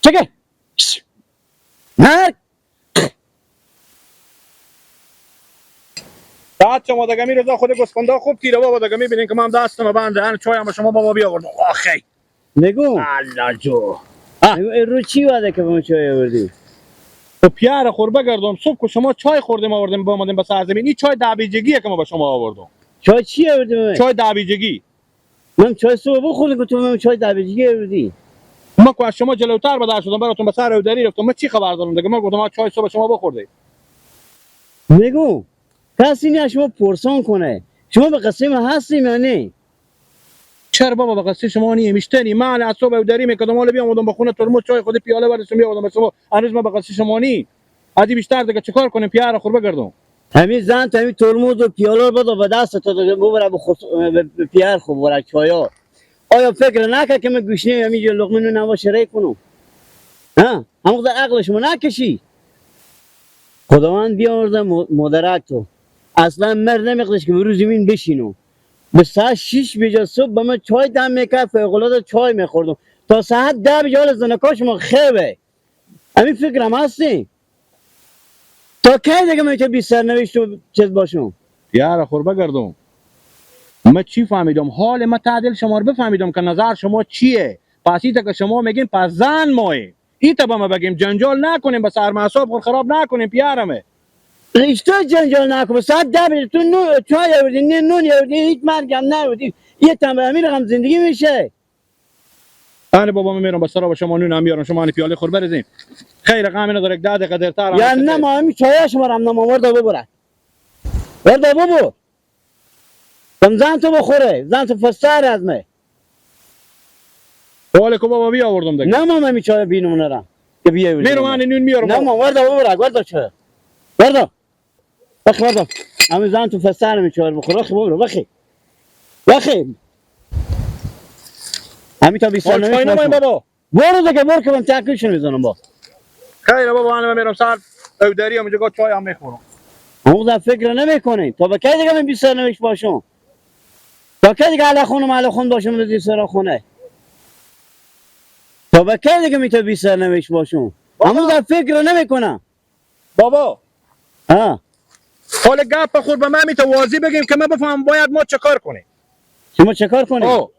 چکه مرگ بعد شما دگمی رضا خود گسخنده خوب تیره بابا دگمی میبینین که من دستم بنده هن چای هم شما بابا بیاوردم آخی نگو الله جو نگو رو چی واده که به من چای آوردی؟ تو پیار خور بگردم صبح که شما چای خوردیم آوردیم با اومدیم به سرزمین این چای دعویجگیه که ما به شما آوردم چای چی آوردی به من؟ چای دعویجگی من چای صبح بخوردم که تو به من چای دبیجگی آوردی. ما که از شما جلوتر به در شدم براتون به سر اودری رفتم من چی خبر دارم دیگه من گفتم آ چای صبح شما بخورده نگو کسی نه شما پرسان کنه شما به قسم هستیم یا نه؟ چرا بابا به قصه شما نی میشتنی من از صبح اودری میکردم حالا بیام اومدم به خونه ترمز چای خود پیاله برداشتم بیاوردم به شما هنوز ما به قصه شما نی ادی بیشتر دیگه چیکار کنیم پیار خور بگردم همین زن تا همین ترمز و پیاله رو بده به دست تو دیگه ببره به پیار خوب ببره چایا. آیا فکر نکرد که من گوشنه همینجا لقمه نون نباشه ری کنم؟ ها همون در عقلش ما نکشی. خداوند بیاورده مدرک تو اصلا مرد نمیقدش که برو زمین بشینو به ساعت 6 بجا صبح به من چای دم میکرد فوق‌العاده چای میخوردم تا ساعت 10 بجا زنکاش ما خیبه همین فکرم هستی تا کی دیگه من چه بی سرنوشت و چیز باشم پیار خور بگردم من چی فهمیدم حال من تعدیل شما رو بفهمیدم که نظر شما چیه پس ایتا که شما میگین پس زن ماه ایتا با ما بگیم جنجال نکنیم به سر معصاب خود خراب نکنیم پیارمه رشته جنجال نکن ساعت 10 بجا تو چای آوردی نه نون آوردی هیچ مرگم نآوردی یه تنبه همین رقم زندگی میشه. انا بابا من میرم بسرا با شما نون هم بیارم شما پیاله خور برزیم خیر غمی نداره 10 دقیقه دیرتر یا نه ما همین چایش مرم نما ورده ببره ورده ببر کم زن تو بخوره زن تو فستر از مه حالا که بابا بیا آوردم دیگه نه ما همین چای بینم نرم که بیا میرم من نون میارم نه ما ورده ببره ورده چه ورده بخی ورده همین زن تو فستر همین چای بخوره بخی ببره بخی همین تا 20 چای نمایم بابا برو دیگه برو که من تکلیفشون میزنم با خیر بابا انا میرم سر اودری هم جگا چای هم میخورم اون در فکر نمیکنین تا به کی دیگه من 20 سرنوشت باشم تا کی دیگه علی خون باشم در سر خونه تا به کی دیگه میتونه 20 سرنوشت باشم اون در فکر نمیکنم بابا ها حالا گپ خور به من میتو واضح بگیم که من بفهم باید ما چه کار کنیم شما چه کار کنید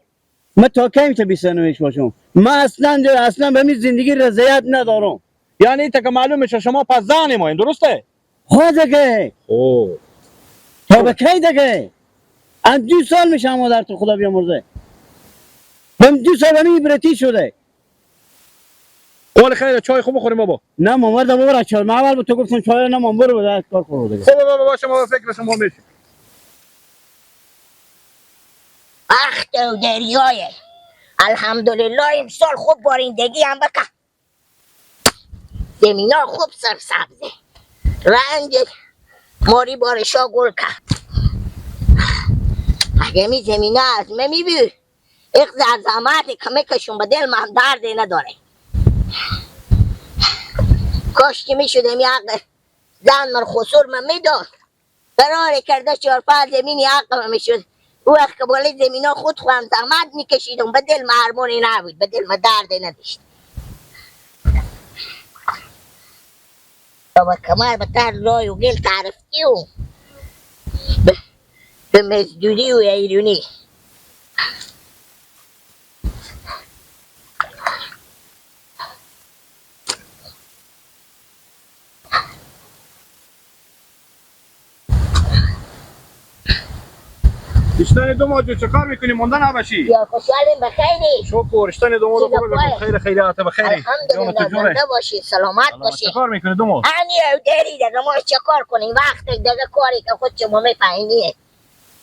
من تا کی میتونه 20 سرنوشت باشم من اصلا به می زندگی رضایت ندارم یعنی تا که معلوم میشه شما پس زن ما درسته خود دیگه اوه تا به کی دیگه ام 2 سال میشه مادر تو خدا بیامرزه من 2 سال همین برتی شده قول خیر چای خوب بخوریم بابا نه مامور دا ببر چهار ما اول تو گفتم چای نه مامور رو بده کار کنه دیگه خب بابا باشه ما فکر شما میشیم اخت و دریای الحمدلله امسال خوب بارندگی هم بکن زمینا خوب سرسبزه رنگ ماری بارشا گل کرد اگه می زمینه از من میبی ایک زحمتی که میکشون به دل من درد نداره کاش که میشده می حق زن من خسور من میداد براره کرده 4-5 زمینی حق من میشد او وقت که بالای زمینا خود خواهم زحمت میکشیدم به دل مرمونی نبود به دل من درد نداشت با کمر به تر رای و گل تعرفتی و به مزدوری و ایرونی اشتن دو ماه چه کار میکنی مونده نباشی یا خوشحالیم بخیری شکر اشتن دو ماه رو بگم خیر خیریات بخیری الحمدلله زنده باشی سلامت باشی چه کار میکنی دو ماه هنی او داری دیگه ما چه کار کنیم وقت دیگه کاری که خود شما میفهمیه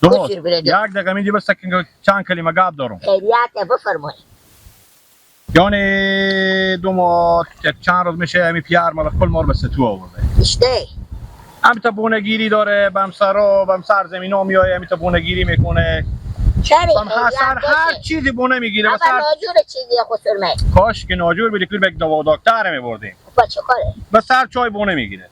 دو ماه یک دقیقه میدی بس که چند کلمه گپ دارم خیریت بفرمایید یعنی دو ماه چند روز میشه همین پیار مال کل ما رو به ستو آورده اشته هم تا بونگیری داره بم سرا بم سر زمینا میایه هم تا بونگیری میکنه بم حسر هر چیزی بونه میگیره اما ناجور چیزی خسر می کاش که ناجور بیدی که به دوا دکتر میبردیم با چه کاره به سر چای بونه میگیره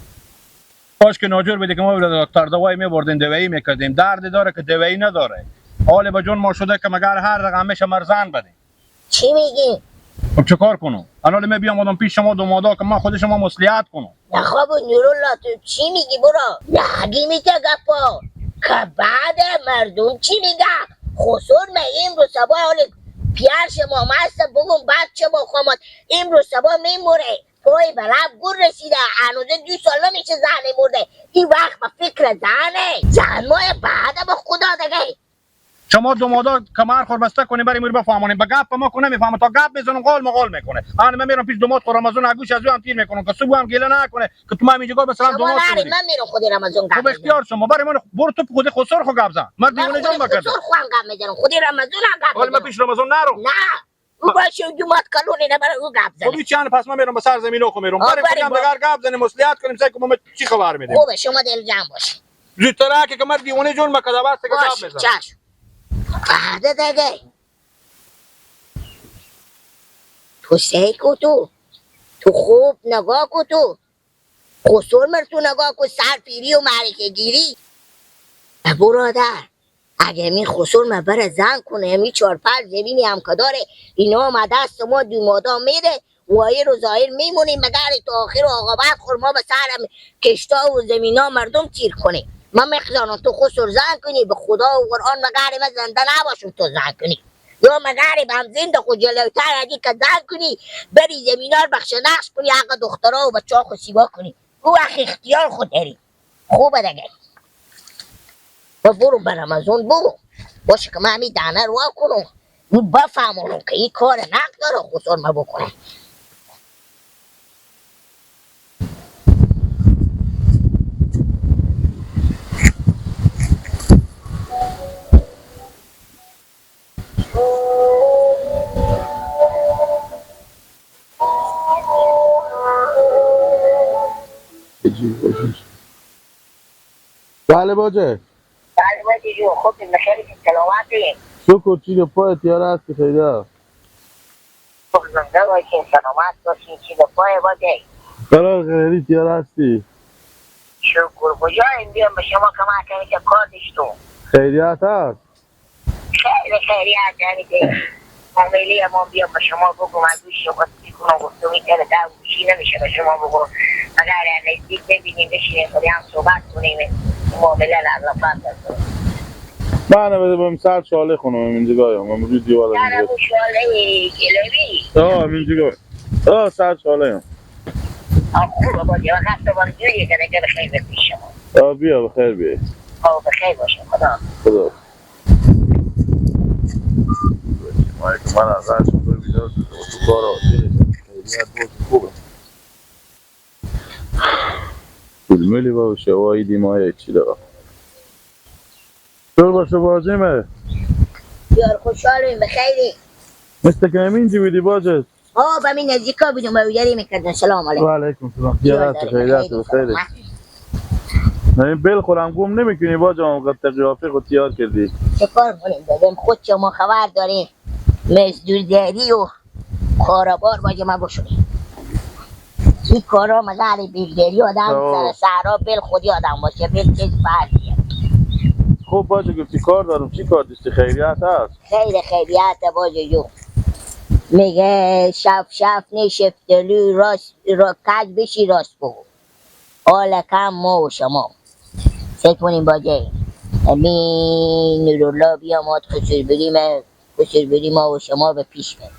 کاش که ناجور بیدی که ما به دکتر دوایی میبردیم دوایی میکردیم درد داره که دوایی نداره حال به جون ما شده که مگر هر رقم میشه مرزن بدیم چی میگی خب چه کار کنم؟ الان من بیام آدم پیش شما دومادا که من خود شما مصلحت کنم. نه خب نورالله تو چی میگی برو؟ نگی میگه گپا که بعد مردم چی میگه؟ خسور من امروز سبا حال پیار شما مست بگم بچه با خامد امروز سبا میموره پای براب گور رسیده هنوزه 2 سال نمیشه زنه مرده این وقت با فکر زنه زن ماه بعد با خدا دیگه شما دومادا کمر خوربسته کنی برای میری بفهمونیم به گپ ما کنه میفهمه تا گپ بزنم قال مقال میکنه. من میرم پیش دوماد خور رمضان اگوش از هم تیر میکنم که صبح هم گله نکنه که تو من اینجا مثلا شما دوماد نری کنی. من میرم خودی رمضان گپ خب اختیار شما برای من برو تو خود خسر خو گپ زن. من دیونه جان من بکردم. خسور خوام گپ میزنم خودی رمضان هم گپ ولی من میزنم پیش رمضان نرو. نه او باشه دوماد کلونی نبره او گپ زنه خب چند پس من میرم به سر زمین خو میرم برای بریم خودم دگر گپ زنیم مصلحت کنیم سعی کنم چی خبر میدیم. خوبه شما دل جمع باش زودتر که من دیونه جون مکده واسه که گپ باش بزن. چشم بعد دیگه تو سعی کو تو خوب نگاه کو تو خسور مر تو نگاه کو سر پیری و معرکه گیری برادر اگه می خسور مر بره زن کنه می 4-5 زمینی هم که داره اینا ما دست ما دومادا میده وای رو ظاهر میمونیم مگر تا آخر عاقبت خور ما به سر کشتا و زمینا مردم تیر کنه من میخوانم تو خسور زن کنی به خدا و قرآن مگر من زنده نباشم تو زن کنی یا مگر هم زنده خود جلوتر ازی که زن کنی بری زمینا رو بخش نقش کنی حق دخترها و بچه ها خسیبا کنی او وقت اختیار خود داری خوبه دیگه و برو به رمضان برو باشه که من همی دانه رو کنم او بفهمونم که این کار نق داره خسور ما بکنه بله باجه بله باشه جو خوب بخیر سلامتی شکر چی رو پای تیاره هست که خیلی هست خوب زنده باشین سلامت باشین چی به پای باشه قرار خیلی تیاره هستی شکر کجاییم بیام به شما کمک کنی که کار داشتم خیریت هست خیلی خیریت یعنی که فامیلی ما بیام به شما بگم از گوش شما سی کنم گفتم این دل در گوشی نمیشه به شما بگم اگر نزدیک ببینیم بشینیم خودی هم صحبت کنیم معامله لرزفت کنیم من بده بهم سر چاله خونم اینجا گایم من روی دیوار نه اینجا شواله گلوی اینجا گایم سر چاله هم خوبه باید یه وقت با جویی که نگه بخیر به پیش شما بیا بخیر بیا بخیر باشه خدا خدا من از هر شکر بیدار تو کار خیلیت بود خوبه بلملی با شوایی دیمای چی دارم طور باشه بازیمه بیار خوشحالیم بخیری مثل که همین جی بیدی باجه به من نزدیکا بودم و بیداری میکردن سلام علیکم و علیکم سلام خیلیت بخیره این بل خورم گم نمیکنی باجه هم قد قیافه خود تیار کردی چه کار کنیم بگم خود شما خبر داریم مزدورداری و کارابار باجه ما بشونیم این کارا مزار بیلگری آدم سر سهرا بل خودی آدم باشه بل چیز فردیه خوب باجه گفتی کار دارم چی کار داشتی خیریت هست خیلی خیریت باجه جو میگه شف نشفتلو راست را کج بشی راست بگو حالا کم ما و شما سه کنیم باجه امین نورالله بیاماد خسور بریم ما و شما به پیش بریم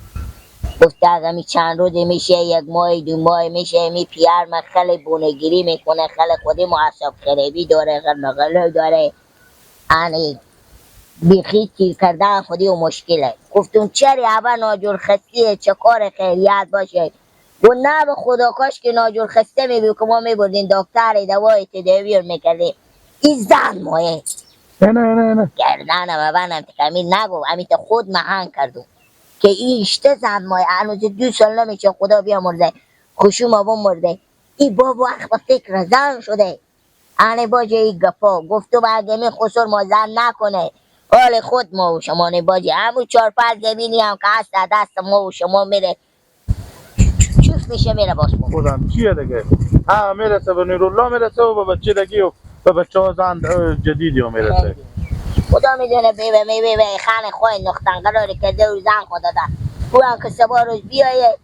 گفته از همی چند روزی میشه 1 ماه 2 ماه میشه می پیار من خیلی بونگیری میکنه خیلی خودی معصب خریبی داره غلغله داره یعنی بیخی تیر کردن خودی و مشکله گفتون چری اول ناجور خستیه چه کار خیریت باشه گفت نه به خدا کاش که ناجور خسته میبید که ما میبردیم دکتر دوای تداوی رو میکردیم این زن مایه نه گردنم منم تکمیل نگو امیت خود مهنگ کردم که این اشته زن مایه هنوز 2 سال نمیشه خدا بیامرزه خشوم آبا مرده این باب وقت با فکر زن شده انه باجه ای گفا گفتو اگه می خسور ما زن نکنه حال خود ما و شما نه باجه همون 4-5 زمینی هم که هست دست ما و شما میره چوف میشه میره باز ما خودم چیه دیگه ها میرسه به نورالله میرسه و به بچه دگی و به بچه ها زن جدیدی ها میرسه خدا میدونه بیبه خانه خواه نختن قراره که 2 زن خدا دادن او هم که 3 روز بیایه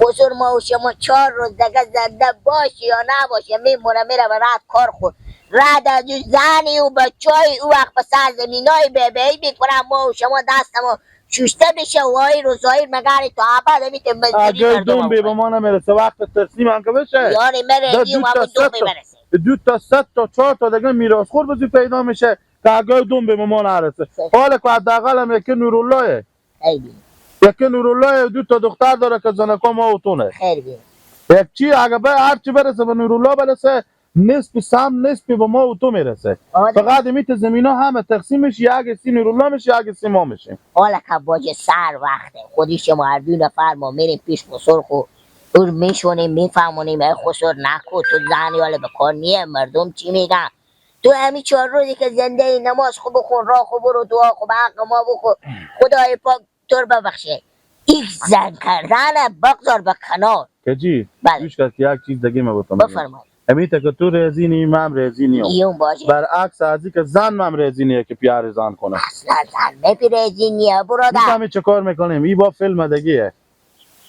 حضور ما و شما 4 روز دیگه زنده باشی یا نباشی میمونه میره و رد کار خود رد زنی و بچای او وقت پس زمینای ببهی میکنم ما و شما دستمو شوشته بشه و های روزایی مگری تا عبد میتیم مزدوری اگر دوم به ما نمیرسه وقت تسلیم هم که بشه یعنی میره دیو همون دوم برسه 2 تا 3 تا 4 تا دیگه میراث خور بزی پیدا میشه که اگر دوم به ما نرسه حالا که حداقل هم یکی نورالله خیلی یکی نورالله 2 تا دختر داره که زنکا ما و تونه خیلی یک چی اگه به هر چی برسه به نورالله برسه نصف سم نصف به ما و تو میرسه فقط میت زمینا همه تقسیم میشه یک سی نورالله میشه یک سی ما میشه حالا که باجه سر وقته خودی شما هر 2 نفر ما میریم پیش خسر خو اون میشونیم میفهمونیم ای خسر نکو تو زنی حالا بکار نیه مردم چی میگن تو همین 4 روزی که زنده نماز خوب بخون راه خوب برو دعا خوب حق ما بخون خدای پاک تور ببخشه این زن کردن بگذار به کنار کجی بله. گوش کن یک چیز دیگه من بهتون بفرمایید امیته که تو رزی نی من رزی نیم ایون باشه برعکس ازی که زن من رزی نیه که پیار زن کنه اصلا زن نپیرزی نیه برادر میفهمی چه کار میکنیم این با فیلم دگیه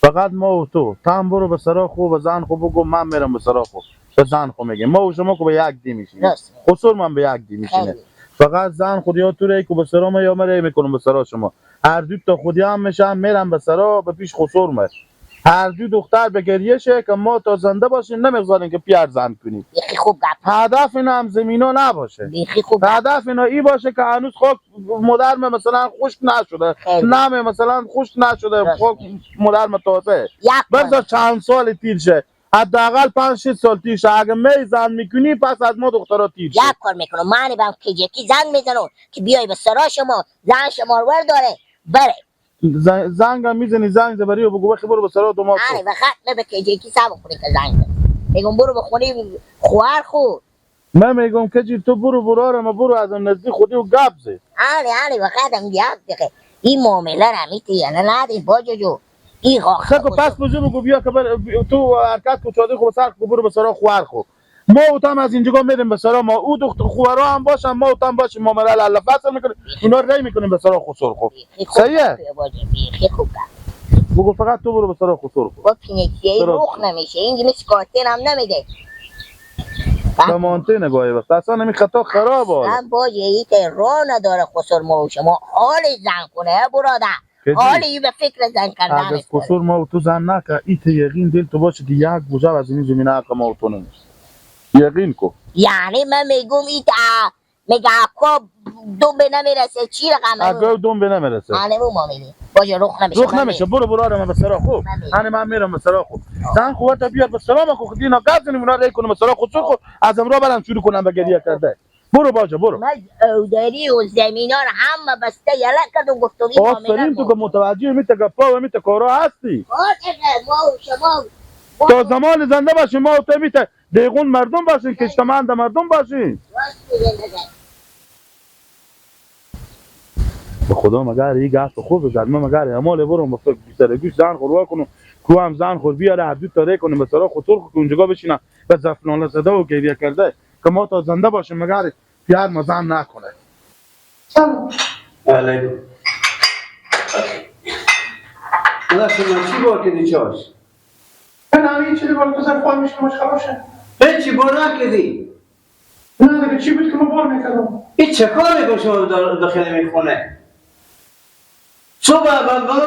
فقط ما و تو تام برو به سرا خوب و زن خوب بگو من میرم به سرا خوب به زن خوب میگه ما و شما که به یک دی میشیم خسور من به یک دی میشینه فقط زن خودی ها تو ری که به سرا ما یا من میکنم به سرا شما هر 2 تا خودی هم میشم میرم به سرا به پیش خسور مر هر 2 دختر به گریه شه که ما تا زنده باشیم نمیگذاریم که پیار زن کنیم بیخی خوب گپ هدف اینا هم زمینا نباشه بیخی خوب هدف اینا ای باشه که هنوز خاک مدرم مثلا خشک نشده نم مثلا خشک نشده خاک مدرم تازه بذار چند سال تیر شه حداقل 5-6 سال تیر شه اگه می زن میکنی پس از ما دخترها تیر شه یک کار میکنم من بهم که یکی زنگ میزنم که بیای به سرا شما زن شما رو داره بره زنگ هم میزنی زنگ زبری و بگو بخی برو به سرا دومات آره و خط به که یکی سب خونی که زنگ زن میگم برو بخونی خوار خود من میگم که تو برو ما برو از نزدیک خودی و گپ زد آره و خطم گپ دیگه این معامله نمیتی یعنی ندی باجو جو این خب پس بجو بگو بیا که تو حرکت کو چاده خو سر کو برو به سرا خوار خو ما و تام از اینجا میریم به سرا ما او دختر خوارا هم باشن ما و تام باشیم ما مرال الله فصل میکنیم اونا ری میکنیم به سرا خسور خو صحیحه خوب بگو فقط تو برو به سرا خسور خو با پینکی روخ نمیشه اینجا مثل کارتین هم نمیده به مانته نگاهی وقت اصلا نمی خطا خراب ها من باجه ای که راه نداره خسور ما و شما حال زن کنه برادر حالی به فکر زن کردن اگه خسور ما و تو زن نکه ایت یقین دل تو باشه که یک بوجه از این زمینه حق ما و تو نمیشه یقین کو یعنی من میگم ایتا میگه اکا دوم به نمیرسه چی رقم اگه دوم به نمیرسه مو ما میدیم باجه رخ نمیشه رخ نمیشه برو آره من به سرا خوب من میرم به سرا خوب زن خوبت بیار به سلام خو خودی اینا گفتن اونا ری کنم به سرا خود خو از امرا برام شروع کنم به گریه کرده برو باجه برو من اودری و زمینا رو همه بسته یلا کردم گفتم این آفرین تو که متوجه میت گپا و میت کارا هستی ما و شما تا زمان زنده باشیم ما و تو میت دیگون مردم باشین کشتمند مردم باشین به خدا مگر این گفت خوب بگم من مگر اعمال برم به سرگوش زن خوروا کنم کو هم زن خور بیاره عبدو تاره کنم به سرا خطور که اونجا بشینم به زفناله زده و گریه کرده که ما تا زنده باشیم مگر پیار مزن نکنه علیکم الله شما چی بار کردی چاش؟ من همین چیزی بار کسر فال میشه مش خرابشه هیچی بار نکردی؟ نه دیگه چی بود که ما بار میکردم این چه کار میکن شما داخل میخونه؟ صبح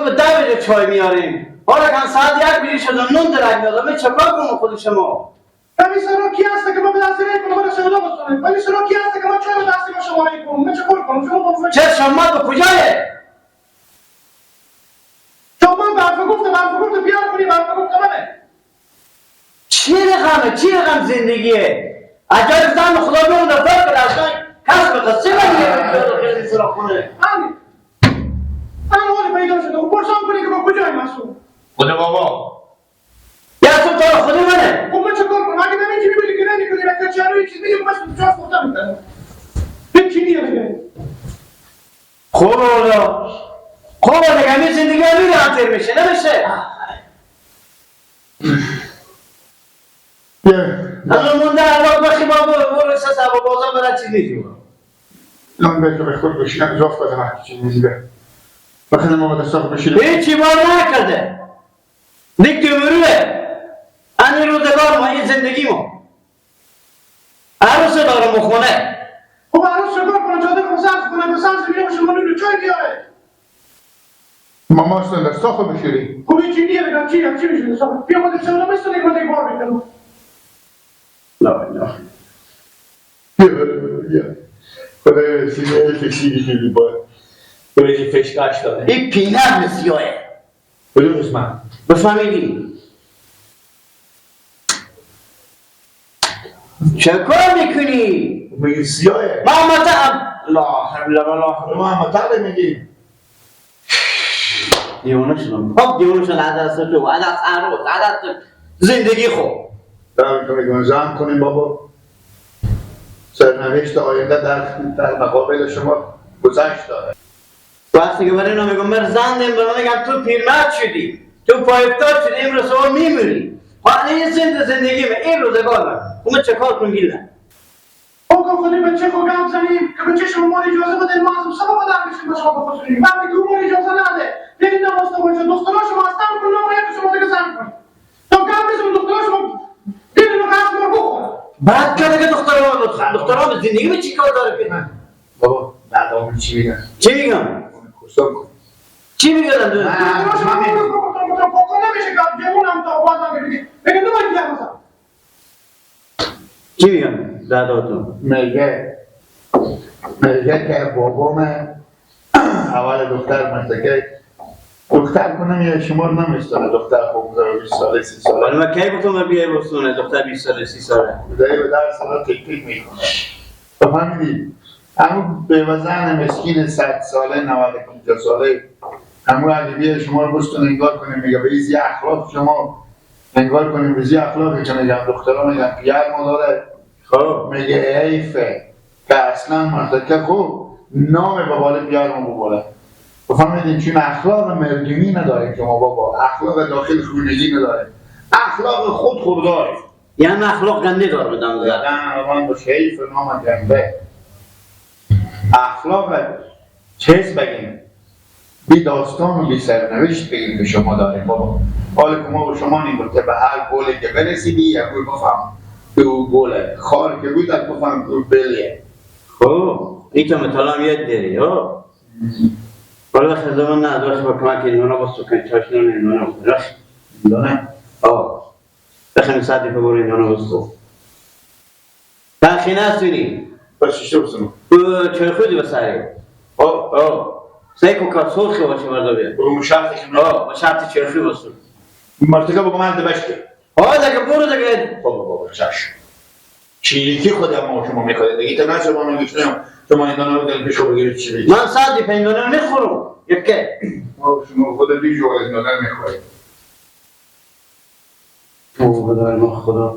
به 10 بجه چای میاریم حالا که ساعت 1 بیری شد و نون درک میادم این چه کار کنم خود شما؟ ولی سرا کی هسته که ما به دست نکنم برای شما بسونیم ولی سرا کی هسته که ما چای به دست ما شما نکنم من چه کار کنم شما با چه شما به کجایه؟ شما برف گفته بیار کنی برف گفته منه چی رقم زندگیه؟ عجایب زن خدا بیرون دفتر کرده اصلا کس بخواد چه من یه سرا خونه؟ همین حالی پیدا شده و پرسان کنی که ما کجای مسئول خود بابا یا تو تو خودی منه خب من چه کار کنم اگه نمیگی میبینی که نمیکنی رکت چهرو یه چیز میگم بس تو جاست گفته میکنم به کی نیه بگه خوب اولا خوب دیگه همین زندگی هم میره انتر میشه نمیشه اما مونده الان بخی با برسه سبا بازم برای چیز نیجور من به تو به خود بشینم اضاف بدم چیزی به بخیر ما دستاخ بشیریم. هیچی بار نکرده. دیگه مروه. این روزگار ما این زندگی ما. عروس دارم خونه. خب عروس چکار کنه؟ جاده کنه سرز کنه، به سرز بیاره شما رو چای بیاره. ماما اصلا دستاخ بشیریم. خب این چی دیگه بگم چی میشه دستاخ؟ بیا ما دستاخ نمیستونه که ما دیگه بار بکنم. نه. بیا. خدای سینه فکری خیلی باید. بریزی فشکش داده. این پینر بسیاره. کدوم قسمت؟ بفهمیدی؟ چه کار میکنی؟ میگی سیاهه. محمد لا حول ولا قوة. محمد میگی. دیوانه شدم. خب دیوانه شدم عدد تو، عدد عروس، عدد زندگی خوب. دارم که میگم زن کنیم بابا. سرنوشت آینده در مقابل شما گذشت داره. وقتی که برای اینا میگم مرزندیم برای میگم تو پیرمرد شدی، تو پایفتاد شدی، امروز سوال میمیری. این زندگی من این روزگار من اون چه کار کنم گیرن؟ آقا خودی بچه خود گم زنیم که بچه شما ما اجازه بده ما از سبا بدر بشیم به شما بخصوصیم. وقتی که ما اجازه نده دیگه نماسته باشه دخترها شما هستن کنه ما یک شما دیگه زن کنیم. تا گم بزنیم دخترها شما دیگه رو قصد ما بخورن. بعد که دیگه دخترها به زندگی من چی کار داره که؟ بابا بعد اون چی میگن؟ چی میگم؟ کسان کن. چی میگم دو؟ دخترها شما بخورن نمیشه که جمعونم تا باز نمیشه بگه نمایی دیگه مثلا. چی میگم؟ داداتون میگه که بابام اول دختر مرتکه دختر کنم یا شمار نمیستانه دختر خوب 20 ساله 30 ساله. ولی من کی گفتم من بیای بستونه دختر 20 ساله 30 ساله. دایی به در ساله تک تک میکنه. تو فهمیدی؟ همون بیوزن مسکین 100 ساله 90 ساله همون اگه بیای شما رو بستون انگار کنیم میگه به ایزی اخلاق شما انگار کنیم به زی اخلاقی که میگم دخترها میگم پیر ما داره. خب میگه حیفه که اصلا مرتکه خوب نام بابال پیارمو بباله. بفهمیدین چون اخلاق مردمی نداریم شما بابا اخلاق داخل خونگی نداریم اخلاق خود داریم یعنی اخلاق گنده دار بدم دار نه من باشه حیف نام گنده اخلاق چیز بگیم بی داستان و بی سرنوشت بگیم که شما داریم بابا حالا که ما با شما نیم که به هر گولی که برسیدی یک گول بفهم که او گوله خار که بود از بفهم که او بلیه خب این تو مطالعه هم یاد داری ها ولی خیزمان نه داشت با کمک نونا بستو که چاشنون نونا بستو دانه بخیم ساعتی که بوری نونا بستو تاخی نستونی بس چی بسنو چه خودی بساری سیکو که سرخی باشه مردا بیا برو مشارتی که با شرط چرخی بستو مرتکه بگم من دبشته دیگه برو دیگه بابا چشم چیلیکی خودم ما شما میخواید دیگه تا نشه ما میگوشنیم شما این دانه رو دل پیشو بگیرید چی بگید من ساعتی پیندانه میخورم یکه شما خود دیجو از دانه میخواید خدا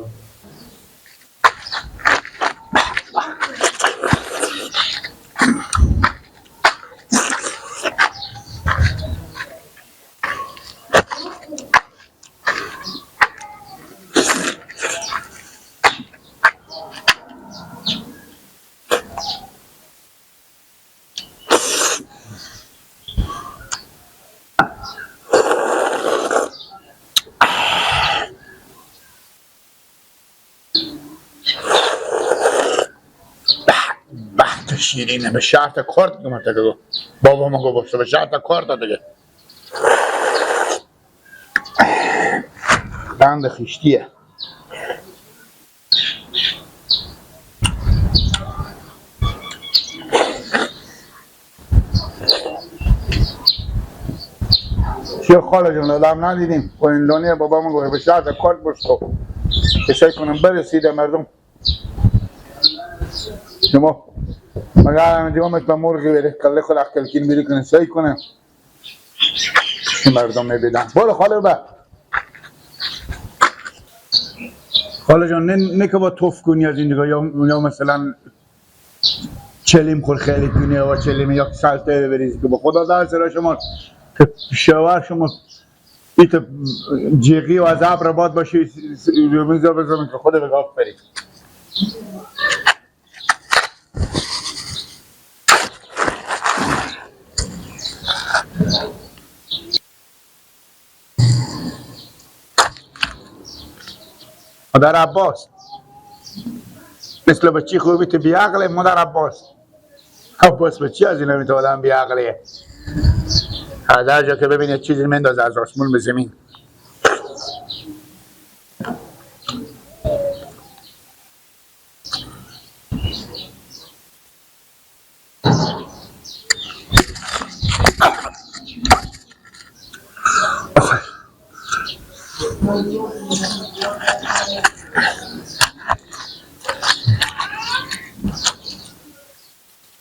بحت شیرینه به شرط کارت که مرتکه گو بابا ما گو باشه به شرط کارت دیگه بند خیشتیه چیه خاله جون لدم ندیدیم و این دانیه بابا ما گوه به شرط کارت باشتو که سعی کنم برسیده مردم شما مگر همه دیوامش به مرغی بره کله خود اکلکین بیری کنه سعی کنه مردم میبیدن برو خاله با خاله جان نه که با توف کنی از این دیگه یا مثلا چلیم خور خیلی کنی و چلیم یا سلطه بریزی که با خدا در سر شما که شوهر شما ایت جیغی و از عبر باد باشی رومیزا بزنم که خود بگاه برید مادر عباس مثل بچی خوبی تو بیعقله مادر عباس. عباس بچی از این همیت آدم بیعقله. از هر جا که ببینید چیزی مندازه از آسمون به زمین.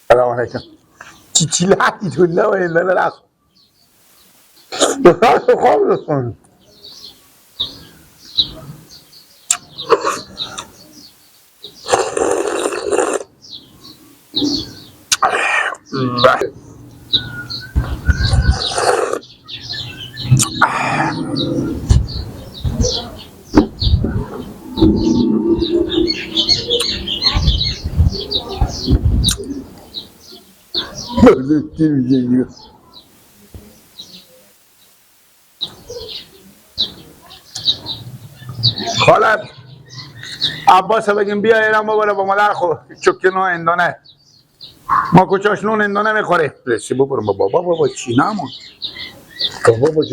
سلام علیکم. چی لحظی تو الله و الله لخ بخواه تو خواب رسون. خالت عباس بگیم بیا ایران ببره با مادر خود چکنو اندانه ما کچاش نون اندانه میخوره رسی ببرم با بابا چی نمون بابا